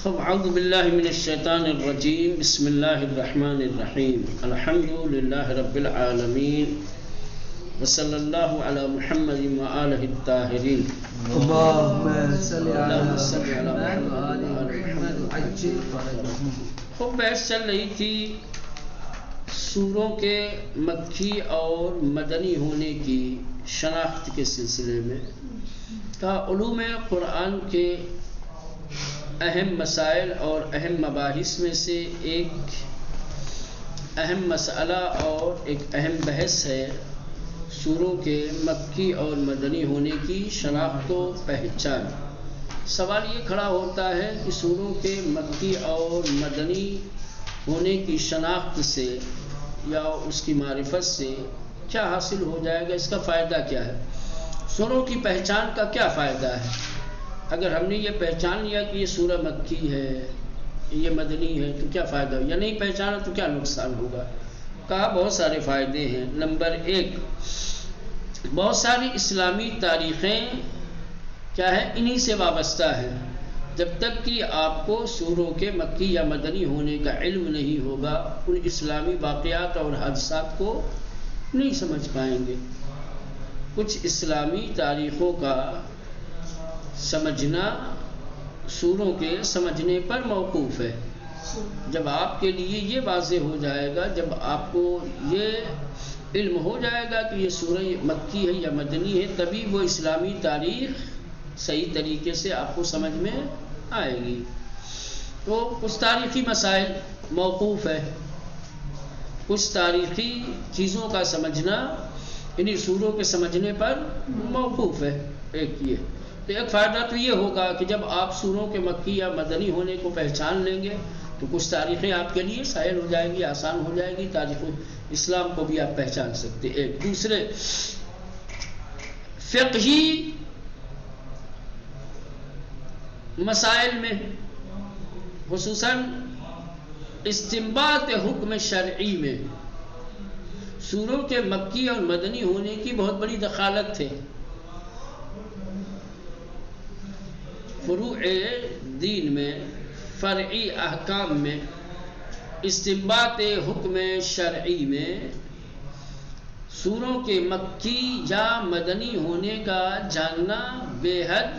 اعوذ باللہ من الشیطان الرجیم بسم اللہ الرحمن الرحیم الحمد للہ رب العالمین وصلی اللہ علی محمد وآلہ الطاہرین اللہم صلی علی محمد خوب بحث چل رہی تھی سوروں کے مکی اور مدنی ہونے کی شناخت کے سلسلے میں تا علوم قرآن کے اہم مسائل اور اہم مباحث میں سے ایک اہم مسئلہ اور ایک اہم بحث ہے سوروں کے مکی اور مدنی ہونے کی شناخت و پہچان۔ سوال یہ کھڑا ہوتا ہے کہ سوروں کے مکی اور مدنی ہونے کی شناخت سے یا اس کی معرفت سے کیا حاصل ہو جائے گا، اس کا فائدہ کیا ہے؟ سوروں کی پہچان کا کیا فائدہ ہے؟ اگر ہم نے یہ پہچان لیا کہ یہ سورہ مکی ہے، یہ مدنی ہے، تو کیا فائدہ ہو؟ یا نہیں پہچانا تو کیا نقصان ہوگا؟ کہا بہت سارے فائدے ہیں۔ نمبر ایک، بہت ساری اسلامی تاریخیں کیا ہے انہی سے وابستہ ہیں۔ جب تک کہ آپ کو سوروں کے مکی یا مدنی ہونے کا علم نہیں ہوگا، ان اسلامی واقعات اور حادثات کو نہیں سمجھ پائیں گے۔ کچھ اسلامی تاریخوں کا سمجھنا سوروں کے سمجھنے پر موقوف ہے۔ جب آپ کے لیے یہ واضح ہو جائے گا، جب آپ کو یہ علم ہو جائے گا کہ یہ سورہ مکی ہے یا مدنی ہے، تبھی وہ اسلامی تاریخ صحیح طریقے سے آپ کو سمجھ میں آئے گی۔ تو کچھ تاریخی مسائل موقوف ہے، کچھ تاریخی چیزوں کا سمجھنا انہیں سوروں کے سمجھنے پر موقوف ہے۔ ایک یہ تو ایک فائدہ تو یہ ہوگا کہ جب آپ سوروں کے مکی یا مدنی ہونے کو پہچان لیں گے تو کچھ تاریخیں آپ کے لیے سہل ہو جائیں گی، آسان ہو جائے گی، تاریخ اسلام کو بھی آپ پہچان سکتے۔ ایک دوسرے فقہی مسائل میں خصوصاً استنباط حکم شرعی میں سوروں کے مکی اور مدنی ہونے کی بہت بڑی دخالت ہے۔ فروع دین میں، فرعی احکام میں، استنباط حکم شرعی میں سوروں کے مکی یا مدنی ہونے کا جاننا بے حد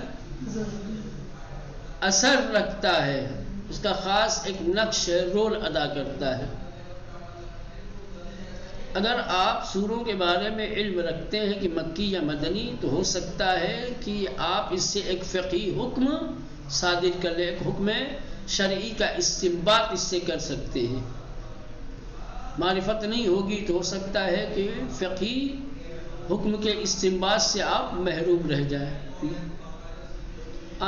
اثر رکھتا ہے، اس کا خاص ایک نقش رول ادا کرتا ہے۔ اگر آپ سوروں کے بارے میں علم رکھتے ہیں کہ مکی یا مدنی، تو ہو سکتا ہے کہ آپ اس سے ایک فقہی حکم صادر کر لیں، ایک حکم شرعی کا استنباط اس سے کر سکتے ہیں۔ معرفت نہیں ہوگی تو ہو سکتا ہے کہ فقہی حکم کے استنباط سے آپ محروم رہ جائیں۔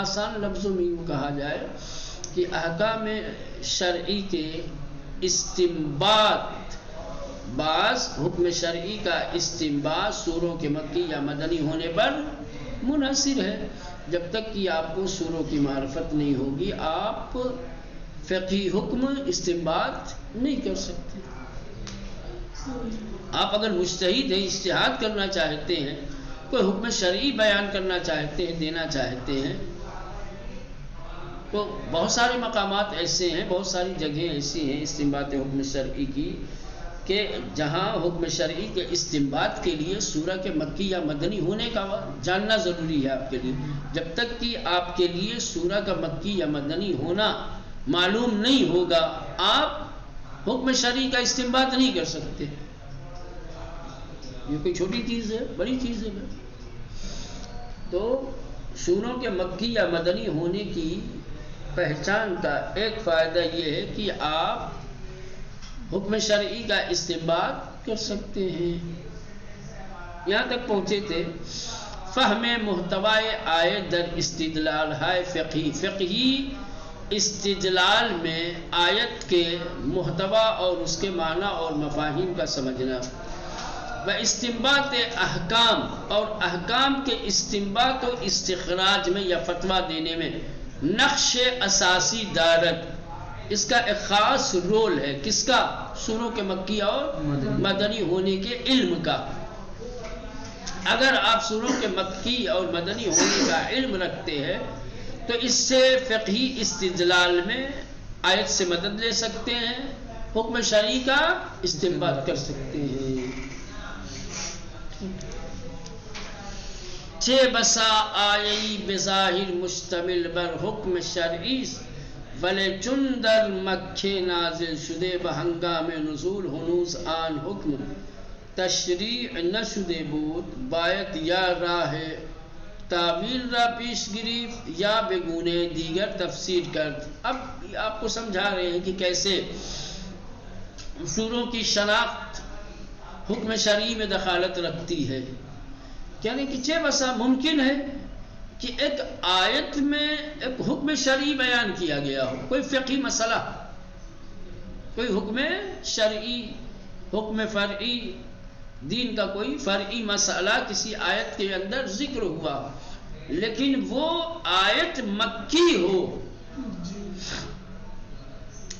آسان لفظوں میں یوں کہا جائے کہ احکام شرعی کے استنباط، بعض حکم شرعی کا استنباط سوروں کے مکی یا مدنی ہونے پر منحصر ہے۔ جب تک کہ آپ کو سوروں کی معرفت نہیں ہوگی، آپ فقہی حکم استنباط نہیں کر سکتے۔ آپ اگر مجتہد ہیں، اجتہاد کرنا چاہتے ہیں، کوئی حکم شرعی بیان کرنا چاہتے ہیں، دینا چاہتے ہیں، تو بہت سارے مقامات ایسے ہیں، بہت ساری جگہیں ایسی ہیں استنباط حکم شرعی کی کہ جہاں حکم شرعی کے استنباط کے لیے سورہ کے مکی یا مدنی ہونے کا جاننا ضروری ہے آپ کے لیے۔ جب تک کہ آپ کے لیے سورہ کا مکی یا مدنی ہونا معلوم نہیں ہوگا، آپ حکم شرعی کا استنباط نہیں کر سکتے۔ یہ کوئی چھوٹی چیز ہے، بڑی چیز ہے۔ تو سوروں کے مکی یا مدنی ہونے کی پہچان کا ایک فائدہ یہ ہے کہ آپ حکم شرعی کا استنباط کر سکتے ہیں۔ یہاں تک پہنچے تھے فہم محتوائے آیت در استدلال ہے فقہی۔ فقہی استدلال میں آیت کے محتوا اور اس کے معنی اور مفاہیم کا سمجھنا، و استنباط احکام اور احکام کے استنباط و استخراج میں یا فتویٰ دینے میں نقش اساسی دارت، اس کا ایک خاص رول ہے۔ کس کا؟ سوروں کے مکی اور مدنی ہونے کے علم کا۔ اگر آپ سوروں کے مکی اور مدنی ہونے کا علم رکھتے ہیں تو اس سے فقہی استدلال میں آیت سے مدد لے سکتے ہیں، حکم شرعی کا استنباط کر سکتے ہیں۔ چه بسا آیی بظاہر مشتمل بر حکم شرعی ولی چون در مکه نازل شده به هنگام نزول هنوز آن حکم تشریع نشده بود، باید یا راه تعویل را پیش گرفت یا به گونه دیگر تفسیر کرد۔ اب آپ کو سمجھا رہے ہیں کہ کیسے سوروں کی شناخت حکم شرعی میں دخالت رکھتی ہے، یعنی کہ چہ بسا ممکن ہے کہ ایک آیت میں ایک حکم شرعی بیان کیا گیا ہو، کوئی فقہی مسئلہ، کوئی حکم شرعی، حکم فرعی، دین کا کوئی فرعی مسئلہ کسی آیت کے اندر ذکر ہوا، لیکن وہ آیت مکی ہو۔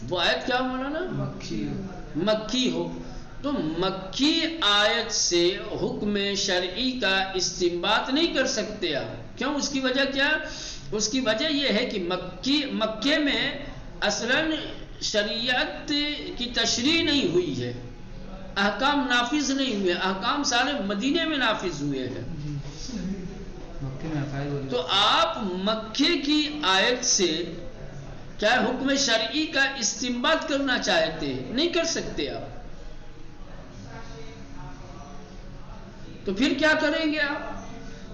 وہ آیت کیا مولانا؟ مکی ہو۔ تو مکی آیت سے حکم شرعی کا استنباط نہیں کر سکتے آپ۔ کیوں؟ اس کی وجہ کیا؟ اس کی وجہ یہ ہے کہ مکے میں اصلاً شریعت کی تشریح نہیں ہوئی ہے، احکام نافذ نہیں ہوئے، احکام سارے مدینے میں نافذ ہوئے ہیں۔ تو آپ مکے کی آیت سے کیا حکم شرعی کا استنباط کرنا چاہتے ہیں؟ نہیں کر سکتے آپ۔ تو پھر کیا کریں گے آپ؟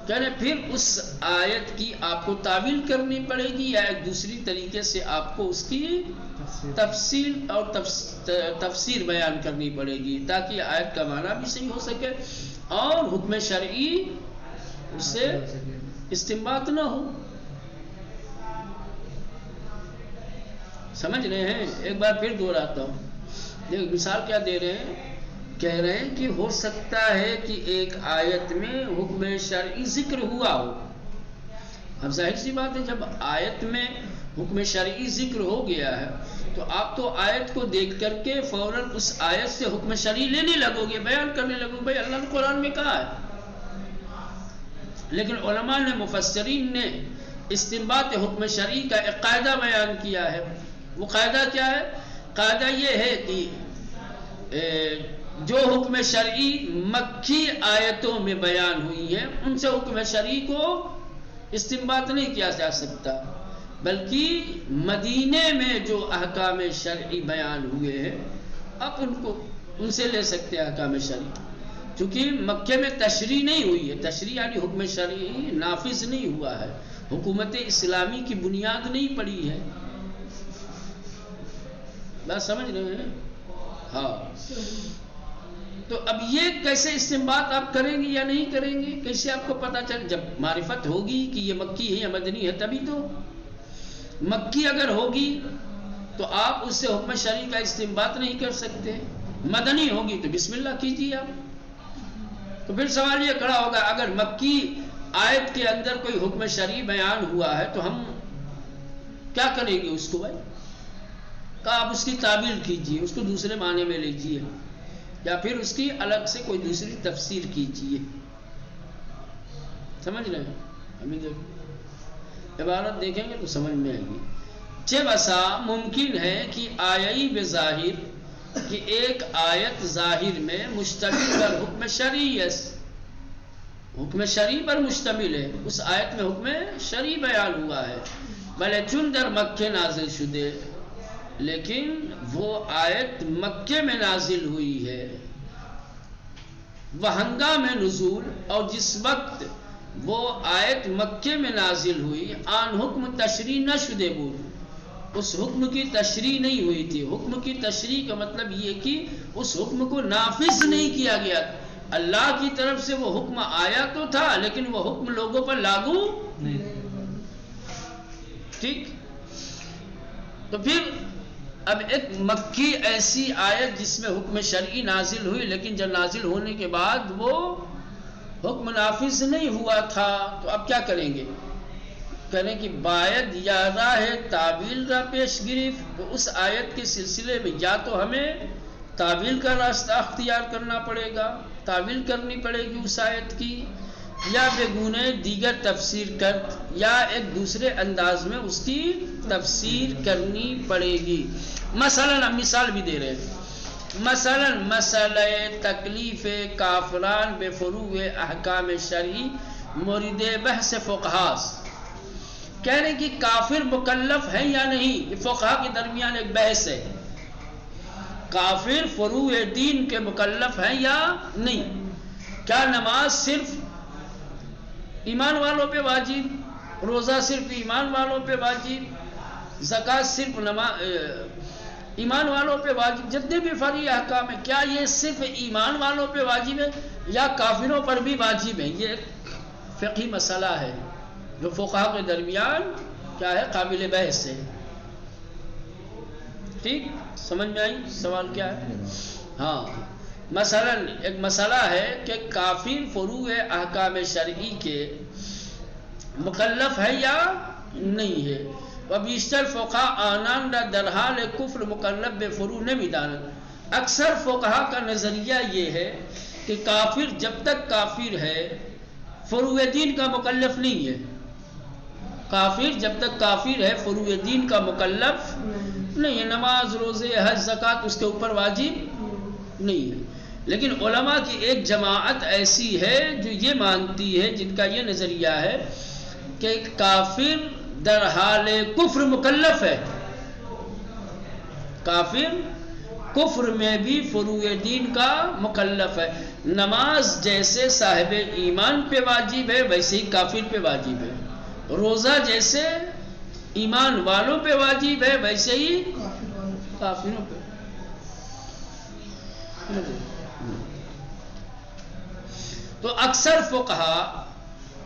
کہنے پھر اس آیت کی آپ کو تعویل کرنی پڑے گی، یا ایک دوسری طریقے سے آپ کو اس کی تفصیل اور تفسیر بیان کرنی پڑے گی، تاکہ آیت کا معنی بھی صحیح ہو سکے اور حکم شرعی اس سے استنباط نہ ہو۔ سمجھ رہے ہیں؟ ایک بار پھر دہراتا ہوں، دیکھ مثال کیا دے رہے ہیں، کہہ رہے ہیں کہ ہو سکتا ہے کہ ایک آیت میں حکم شرعی ذکر ہوا ہو۔ اب ظاہر سی بات ہے، جب آیت میں حکم شرعی ذکر ہو گیا ہے تو آپ تو آیت کو دیکھ کر کے فوراً اس آیت سے حکم شرعی لینے لگو گے، بیان کرنے لگو گے، بھائی اللہ نے قرآن میں کہا ہے۔ لیکن علماء نے، مفسرین نے استنباط حکم شرعی کا ایک قاعدہ بیان کیا ہے۔ وہ قاعدہ کیا ہے؟ قاعدہ یہ ہے کہ جو حکم شرعی مکی آیتوں میں بیان ہوئی ہیں ان سے حکم شرعی کو استنباط نہیں کیا جا سکتا، بلکہ مدینے میں جو احکام شرعی بیان ہوئے ہیں اب ان سے لے سکتے ہیں احکام شرعی، چونکہ مکے میں تشریح نہیں ہوئی ہے۔ تشریح یعنی حکم شرعی نافذ نہیں ہوا ہے، حکومت اسلامی کی بنیاد نہیں پڑی ہے۔ بات سمجھ رہے ہیں؟ ہاں۔ تو اب یہ کیسے استنباط آپ کریں گے یا نہیں کریں گے؟ کیسے آپ کو پتہ چل؟ جب معرفت ہوگی کہ یہ مکی ہے یا مدنی ہے تبھی تو۔ مکی اگر ہوگی تو آپ اس سے حکم شرعی کا استنباط نہیں کر سکتے، مدنی ہوگی تو بسم اللہ کیجیے آپ۔ تو پھر سوال یہ کھڑا ہوگا، اگر مکی آیت کے اندر کوئی حکم شرعی بیان ہوا ہے تو ہم کیا کریں گے اس کو؟ بھائی کہ آپ اس کی تعبیر کیجیے، اس کو دوسرے معنی میں لیجیے، یا پھر اس کی الگ سے کوئی دوسری تفسیر کیجیے۔ سمجھ رہے ہیں؟ ابھی دیکھ عبارت دیکھیں گے تو سمجھ میں آئے گی۔ چہ بسا ممکن ہے کہ آیئی بظاہر، کہ ایک آیت ظاہر میں مشتمل پر حکم شرعی ہے، حکم شرعی پر مشتمل ہے، اس آیت میں حکم شرعی بیان ہوا ہے، بلے چون در مکے نازل شدے، لیکن وہ آیت مکے میں نازل ہوئی ہے، وہ ہنگام نزول، اور جس وقت وہ آیت مکے میں نازل ہوئی، آن حکم تشریع نہ شدے بود، اس حکم کی تشریح نہیں ہوئی تھی۔ حکم کی تشریح کا مطلب یہ کہ اس حکم کو نافذ نہیں کیا گیا، اللہ کی طرف سے وہ حکم آیا تو تھا لیکن وہ حکم لوگوں پر لاگو نہیں۔ ٹھیک؟ تو پھر اب ایک مکی ایسی آیت جس میں حکم شرعی نازل ہوئی، لیکن جب نازل ہونے کے بعد وہ حکم نافذ نہیں ہوا تھا، تو اب کیا کریں گے؟ کریں کہ باید یا راہ تعویل را پیش گرفت، اس آیت کے سلسلے میں یا تو ہمیں تعویل کا راستہ اختیار کرنا پڑے گا، تعویل کرنی پڑے گی اس آیت کی، یا بگونے دیگر تفسیر کر یا ایک دوسرے انداز میں اس کی تفسیر کرنی پڑے گی. مثلا مثال بھی دے رہے ہیں، مثلا مسئلہ تکلیف کافران بفروع احکام شرعی مورد بحث فقہا. کہہ رہے کہ کافر مکلف ہے یا نہیں، یہ فقہا کے درمیان ایک بحث ہے. کافر فروع دین کے مکلف ہیں یا نہیں؟ کیا نماز صرف ایمان والوں پہ واجب، روزہ صرف ایمان والوں پہ واجب، زکوٰۃ صرف ایمان والوں پہ واجب، جتنے بھی فرعی احکام ہیں کیا یہ صرف ایمان والوں پہ واجب ہے یا کافروں پر بھی واجب ہے؟ یہ ایک فقہی مسئلہ ہے جو فقہا کے درمیان کیا ہے، قابل بحث ہے. ٹھیک سمجھ میں آئی سوال کیا ہے؟ ہاں مثلا ایک مسئلہ ہے کہ کافر فروع احکام شرعی کے مکلف ہے یا نہیں ہے. و بیشتر فقہا آنان را در حال کفر مکلف بفروع نمی‌دانند. اکثر فقہا کا نظریہ یہ ہے کہ کافر جب تک کافر ہے فروع دین کا مکلف نہیں ہے. کافر جب تک کافر ہے فروع دین کا مکلف نہیں ہے، نماز روزے حج زکوٰۃ اس کے اوپر واجب نہیں ہے. لیکن علماء کی ایک جماعت ایسی ہے جو یہ مانتی ہے، جن کا یہ نظریہ ہے کہ کافر در حال کفر مکلف ہے. کافر کفر میں بھی فروع دین کا مکلف ہے. نماز جیسے صاحب ایمان پہ واجب ہے ویسے ہی کافر پہ واجب ہے. روزہ جیسے ایمان والوں پہ واجب ہے ویسے ہی کافروں پہ. تو اکثر فقہا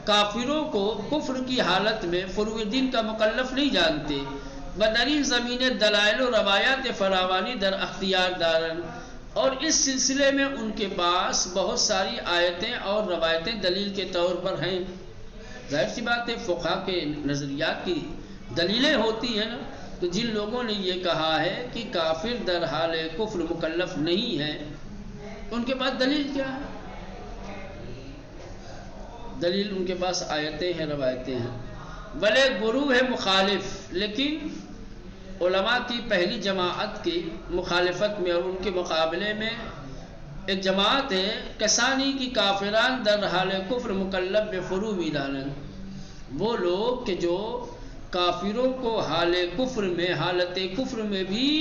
کافروں کو کفر کی حالت میں فروع دین کا مکلف نہیں جانتے. بدلیل زمین دلائل و روایات فراوانی در اختیار دارن، اور اس سلسلے میں ان کے پاس بہت ساری آیتیں اور روایتیں دلیل کے طور پر ہیں. ظاہر سی بات ہے فقہا کے نظریات کی دلیلیں ہوتی ہیں نا. تو جن لوگوں نے یہ کہا ہے کہ کافر در حال کفر مکلف نہیں ہے ان کے پاس دلیل کیا ہے؟ دلیل ان کے پاس آیتیں ہیں، روایتیں ہیں. بلے گروہ ہے مخالف، لیکن علماء کی پہلی جماعت کی مخالفت میں اور ان کے مقابلے میں ایک جماعت ہے کسانی کی کافران در حال کفر مکلف بفروع میدانن. وہ لوگ کہ جو کافروں کو حال کفر میں، حالت کفر میں بھی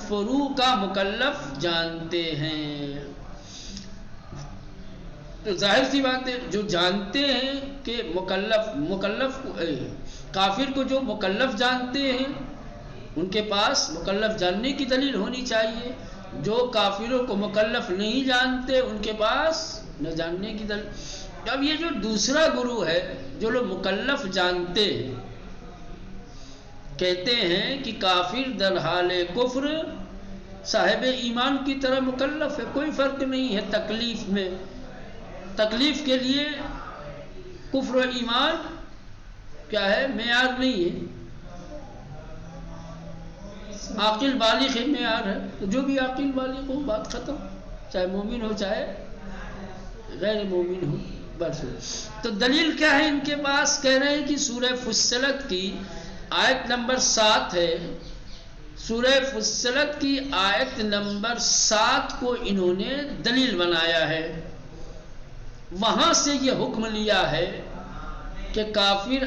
فروع کا مکلف جانتے ہیں. تو ظاہر سی بات ہے جو جانتے ہیں کہ مکلف کافر کو جو مکلف جانتے ہیں ان کے پاس مکلف جاننے کی دلیل ہونی چاہیے. جو کافروں کو مکلف نہیں جانتے ان کے پاس نہ جاننے کی دلیل. اب یہ جو دوسرا گروہ ہے جو لوگ مکلف جانتے ہیں کہتے ہیں کہ کافر در حال کفر صاحب ایمان کی طرح مکلف ہے، کوئی فرق نہیں ہے تکلیف میں. تکلیف کے لیے کفر و ایمان کیا ہے، معیار نہیں ہے. عاقل بالغ معیار ہے. تو جو بھی عاقل بالغ ہو بات ختم، چاہے مومن ہو چاہے غیر مومن ہو بس. تو دلیل کیا ہے ان کے پاس؟ کہہ رہے ہیں کہ سورہ فصلت کی آیت نمبر 7 ہے. سورہ فصلت کی آیت نمبر 7 کو انہوں نے دلیل بنایا ہے. وہاں سے یہ حکم لیا ہے کہ کافر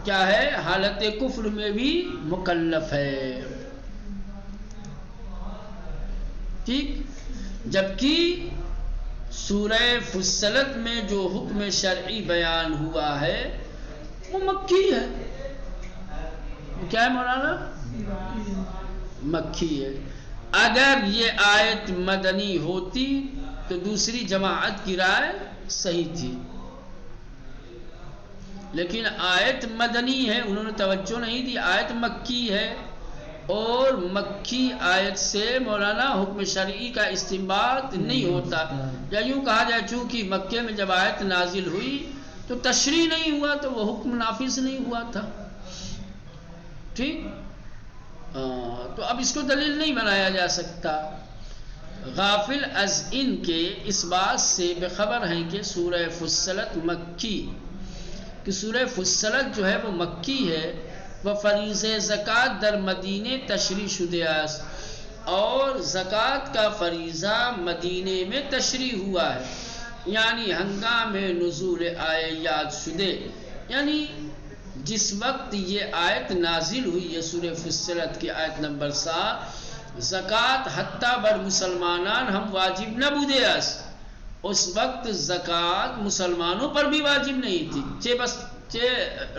کیا ہے، حالت کفر میں بھی مکلف ہے. ٹھیک. جبکہ سورہ فصلت میں جو حکم شرعی بیان ہوا ہے وہ مکی ہے. کیا ہے مولانا؟ مکی ہے. اگر یہ آیت مدنی ہوتی تو دوسری جماعت کی رائے صحیح تھی، لیکن آیت مدنی ہے، انہوں نے توجہ نہیں دی. آیت مکی ہے اور مکی آیت سے مولانا حکم شرعی کا استنباط نہیں ہوتا. یا یوں کہا جائے چونکہ مکے میں جب آیت نازل ہوئی تو تشریح نہیں ہوا تو وہ حکم نافذ نہیں ہوا تھا. ٹھیک. تو اب اس کو دلیل نہیں بنایا جا سکتا. غافل از ان کے اس بات سے بخبر ہیں کہ سورہ فصلت مکی، کہ سورہ فصلت جو ہے وہ مکی ہے، وہ فریض زکوٰۃ در مدینے تشریع شدہ است، اور زکوٰۃ کا فریضہ مدینے میں تشریع ہوا ہے، یعنی ہنگام نزول آیات شدہ، یعنی جس وقت یہ آیت نازل ہوئی ہے سورہ فصلت کی آیت نمبر 7، زکوٰۃ حتیٰ بر مسلمانان ہم واجب نہ بودے است، اس وقت زکوٰۃ مسلمانوں پر بھی واجب نہیں تھی، چے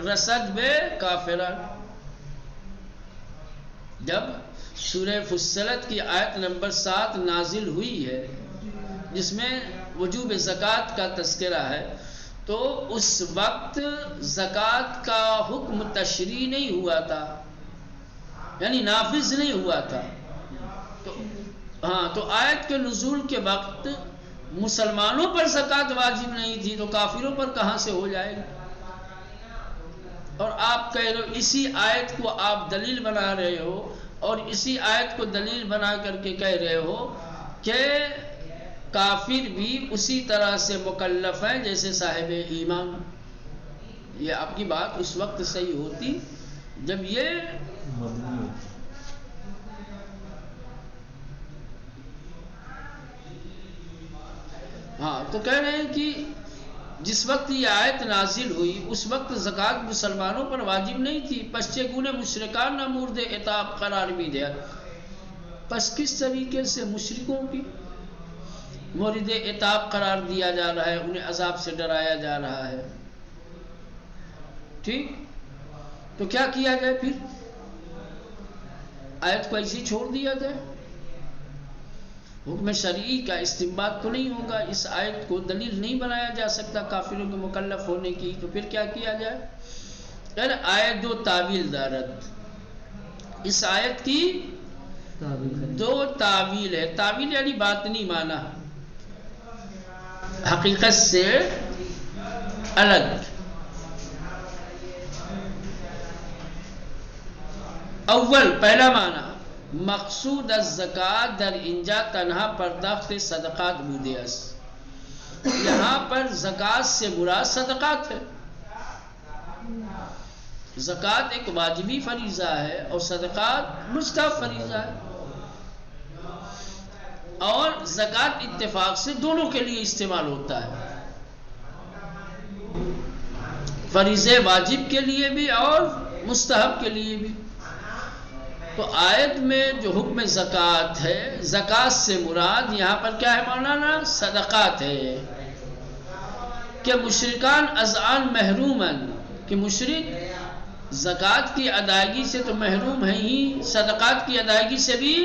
رسد بے کافران۔ جب سورہ فصلت کی آیت نمبر 7 نازل ہوئی ہے جس میں وجوب زکوٰۃ کا تذکرہ ہے، تو اس وقت زکوٰۃ کا حکم تشریع نہیں ہوا تھا، یعنی نافذ نہیں ہوا تھا۔ تو آیت کے نزول کے وقت مسلمانوں پر زکوٰۃ واجب نہیں تھی، تو کافروں پر کہاں سے ہو جائے گا؟ اور آپ کہہ رہے ہو، اسی آیت کو آپ دلیل بنا رہے ہو، اور اسی آیت کو دلیل بنا کر کے کہہ رہے ہو کہ کافر بھی اسی طرح سے مکلف ہیں جیسے صاحب ایمان۔ یہ آپ کی بات اس وقت صحیح ہوتی جب یہ تو کہہ رہے ہیں کہ جس وقت یہ آیت نازل ہوئی اس وقت زکوٰۃ مسلمانوں پر واجب نہیں تھی، پس چگونه مشرکان نہ مورد عتاب قرار بھی دیا، پس کس طریقے سے مشرکوں کی مورد عتاب قرار دیا جا رہا ہے، انہیں عذاب سے ڈرایا جا رہا ہے؟ ٹھیک، تو کیا کیا جائے پھر؟ آیت کو ایسی چھوڑ دیا جائے؟ حکم شرعی کا استنباط تو نہیں ہوگا، اس آیت کو دلیل نہیں بنایا جا سکتا کافروں کے مکلف ہونے کی، تو پھر کیا کیا جائے؟ یعنی آیت دو تعویل دارد، اس آیت کی دو تعویل ہے۔ تعویل یعنی باطنی معنی، حقیقت سے الگ۔ اول پہلا معنی، مقصود الزکوٰۃ در اینجا تنہا پرداخت صدقات بودے است، یہاں پر زکوٰۃ سے مراد صدقات ہے۔ زکوٰۃ ایک واجبی فریضہ ہے اور صدقات مستحب فریضہ ہے، اور زکوٰۃ اتفاق سے دونوں کے لیے استعمال ہوتا ہے، فریضہ واجب کے لیے بھی اور مستحب کے لیے بھی۔ تو آیت میں جو حکم زکوٰۃ ہے، زکوٰۃ سے مراد یہاں پر کیا ہے مولانا؟ صدقات ہے، کہ مشرکان از آن محرومن، کہ مشرک زکوٰۃ کی ادائیگی سے تو محروم ہیں ہی، صدقات کی ادائیگی سے بھی۔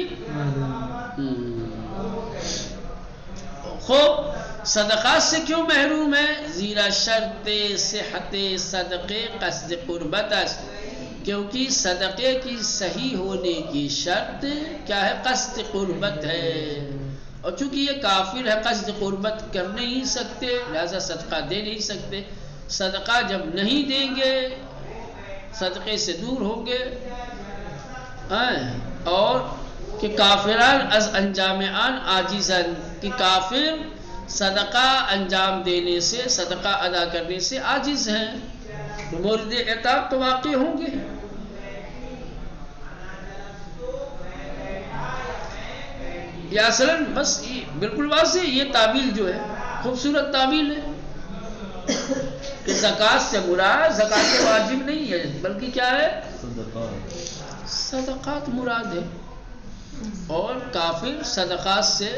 خوب، صدقات سے کیوں محروم ہے؟ زیرا شرط صحت صدقے قصد قربت است، کیونکہ صدقے کی صحیح ہونے کی شرط کیا ہے؟ قصد قربت ہے، اور چونکہ یہ کافر ہے قصد قربت کر نہیں سکتے، لہذا صدقہ دے نہیں سکتے۔ صدقہ جب نہیں دیں گے صدقے سے دور ہوں گے، اور کہ کافران از انجام آن عاجزن، کہ کافر صدقہ انجام دینے سے، صدقہ ادا کرنے سے عاجز ہیں، مورد عتاب تو واقع ہوں گے۔ یہ اصلاً بس بالکل واضح، یہ تعبیل جو ہے خوبصورت تعبیل ہے کہ زکوٰۃ سے مراد زکوٰۃ واجب نہیں ہے بلکہ کیا ہے؟ صدقات مراد ہے، اور کافر صدقات سے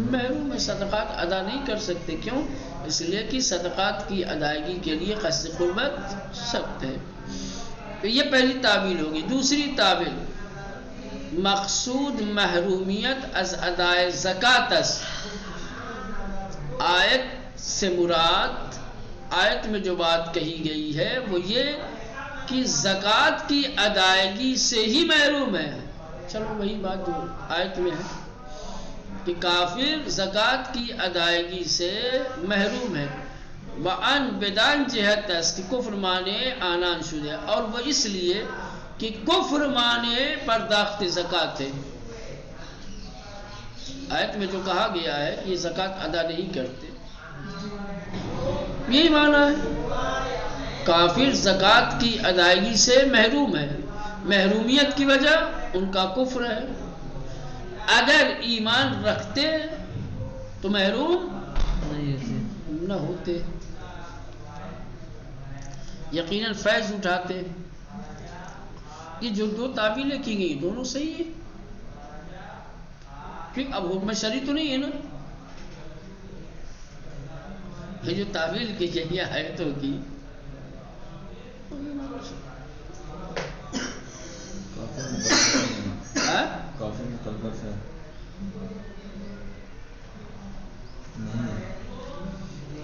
محروم ہے، صدقات ادا نہیں کر سکتے۔ کیوں؟ اس لیے کہ صدقات کی ادائیگی کے لیے قصد قربت شرط ہے۔ تو یہ پہلی تعبیل ہوگی۔ دوسری تعبیل، مقصود محرومیت از ادائے زکوٰۃ است، آیت سے مراد، آیت میں جو بات کہی گئی ہے وہ یہ کہ زکوٰۃ کی ادائیگی سے ہی محروم ہے۔ چلو وہی بات جو آیت میں ہے کہ کافر زکوٰۃ کی ادائیگی سے محروم ہے، وَأَنْ بِدَانْ جہت است، کہ کفر مانے آنان شدہ، اور وہ اس لیے کہ کفر مانے پرداخت زکوٰۃ ہے۔ آیت میں جو کہا گیا ہے یہ زکوٰۃ ادا نہیں کرتے، یہی معنی ہے۔ کافر زکوٰۃ کی ادائیگی سے محروم ہے، محرومیت کی وجہ ان کا کفر ہے۔ اگر ایمان رکھتے تو محروم نہ ہوتے، یقیناً فیض اٹھاتے۔ یہ جو دو تعبیریں کی گئی دونوں صحیح ہیں، کیونکہ اب حکم شرعی تو نہیں ہے نا، یہ جو تعبیر کی گئی ہے آیتوں کی کافی مقلف ہے،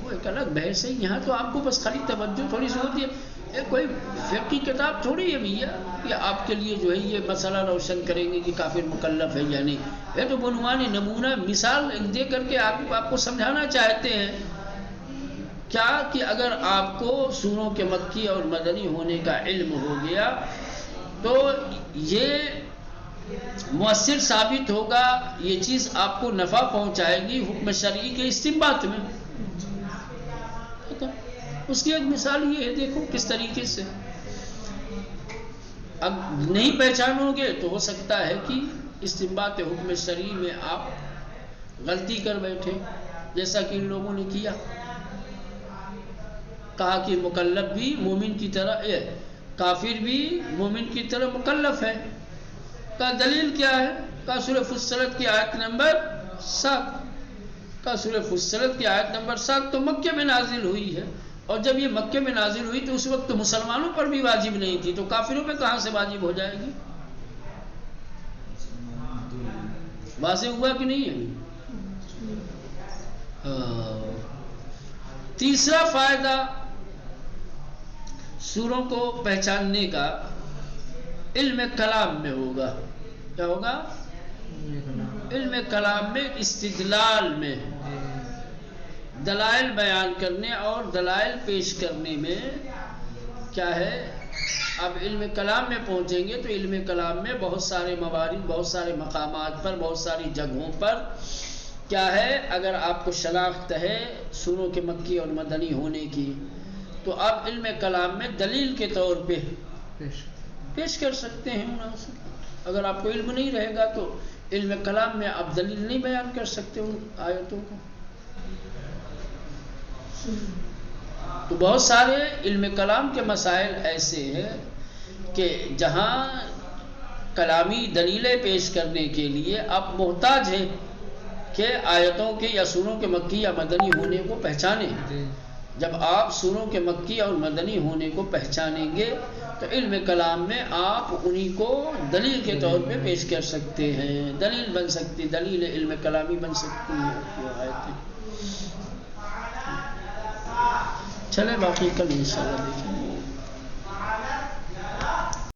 وہ ایک الگ بحث ہے۔ یہاں تو آپ کو بس خالی توجہ تھوڑی سی ہوتی ہے، یہ کوئی فقہی کتاب تھوڑی ہے بھیا کہ آپ کے لیے جو ہے یہ مسئلہ روشن کریں گے کہ کافر مکلف ہے یا نہیں۔ یہ تو بنوان نمونہ مثال دے کر کے آپ کو سمجھانا چاہتے ہیں کیا کہ اگر آپ کو سوروں کے مکی اور مدنی ہونے کا علم ہو گیا تو یہ مؤثر ثابت ہوگا، یہ چیز آپ کو نفع پہنچائے گی حکم شرعی کے استنباط میں۔ اس کی ایک مثال یہ ہے، دیکھو کس طریقے سے اب نہیں پہچانو گے تو ہو سکتا ہے کہ استنباط حکم شرعی میں آپ غلطی کر بیٹھے، جیسا کہ ان لوگوں نے کیا، کہا کہ مکلف بھی مومن کی طرح، کافر بھی مومن کی طرح مکلف ہے۔ کا دلیل کیا ہے؟ کا سورہ فصلت کی آیت نمبر 7، کا سورہ فصلت کی آیت نمبر 7 تو مکے میں نازل ہوئی ہے، اور جب یہ مکے میں نازل ہوئی تو اس وقت تو مسلمانوں پر بھی واجب نہیں تھی، تو کافروں پہ کہاں سے واجب ہو جائے گی؟ واضح ہوا کہ نہیں ہے؟ تیسرا فائدہ سوروں کو پہچاننے کا علم کلام میں ہوگا۔ کیا ہوگا؟ علم کلام میں، استدلال میں، دلائل بیان کرنے اور دلائل پیش کرنے میں کیا ہے؟ اب علم کلام میں پہنچیں گے تو علم کلام میں بہت سارے موارد، بہت سارے مقامات پر، بہت ساری جگہوں پر کیا ہے، اگر آپ کو شناخت ہے سوروں کے مکی اور مدنی ہونے کی تو آپ علم کلام میں دلیل کے طور پہ پیش کر سکتے ہیں مناسب۔ اگر آپ کو علم نہیں رہے گا تو علم کلام میں آپ دلیل نہیں بیان کر سکتے ان آیتوں کو۔ تو بہت سارے علم کلام کے مسائل ایسے ہیں کہ جہاں کلامی دلیلیں پیش کرنے کے لیے آپ محتاج ہیں کہ آیتوں کے یا سوروں کے مکی یا مدنی ہونے کو پہچانیں۔ جب آپ سوروں کے مکی اور مدنی ہونے کو پہچانیں گے تو علم کلام میں آپ انہی کو دلیل کے طور پہ پیش کر سکتے ہیں، دلیل بن سکتی، دلیل علم کلامی بن سکتی ہے یہ آیتیں۔ چلے باقی کل انشاءاللہ دیکھیں گے۔